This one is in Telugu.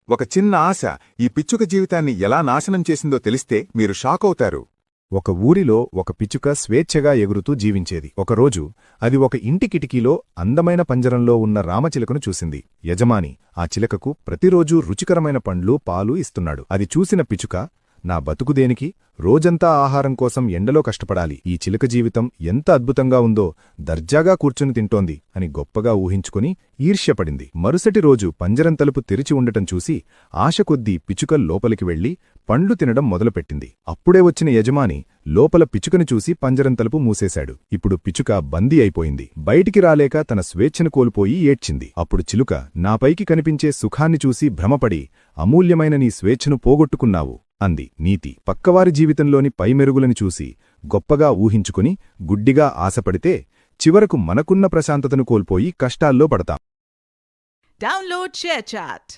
ఒక చిన్న ఆశ ఈ పిచ్చుక జీవితాన్ని ఎలా నాశనం చేసిందో తెలిస్తే మీరు షాకవుతారు. ఒక ఊరిలో ఒక పిచ్చుక స్వేచ్ఛగా ఎగురుతూ జీవించేది. ఒకరోజు అది ఒక ఇంటి కిటికీలో అందమైన పంజరంలో ఉన్న రామచిలుకను చూసింది. యజమాని ఆ చిలకకు ప్రతిరోజూ రుచికరమైన పండ్లు, పాలు ఇస్తున్నాడు. అది చూసిన పిచ్చుక, నా బతుకుదేనికి, రోజంతా ఆహారం కోసం ఎండలో కష్టపడాలి, ఈ చిలుక జీవితం ఎంత అద్భుతంగా ఉందో, దర్జాగా కూర్చుని తింటోంది అని గొప్పగా ఊహించుకుని ఈర్ష్యపడింది. మరుసటి రోజు పంజరం తలుపు తెరిచి ఉండటం చూసి ఆశకొద్దీ పిచ్చుక లోపలికి వెళ్లి పండ్లు తినడం మొదలుపెట్టింది. అప్పుడే వచ్చిన యజమాని లోపల పిచ్చుకని చూసి పంజరం తలుపు మూసేశాడు. ఇప్పుడు పిచ్చుక బందీ అయిపోయింది. బయటికి రాలేక తన స్వేచ్ఛను కోల్పోయి ఏడ్చింది. అప్పుడు చిలుక, నాపైకి కనిపించే సుఖాన్ని చూసి భ్రమపడి అమూల్యమైన నీ స్వేచ్ఛను పోగొట్టుకున్నావు అంది. నీతి: పక్కవారి జీవితంలోని పైమెరుగులని చూసి గొప్పగా ఊహించుకుని గుడ్డిగా ఆశపడితే చివరకు మనకున్న ప్రశాంతతను కోల్పోయి కష్టాల్లో పడతాం. Download ShareChat.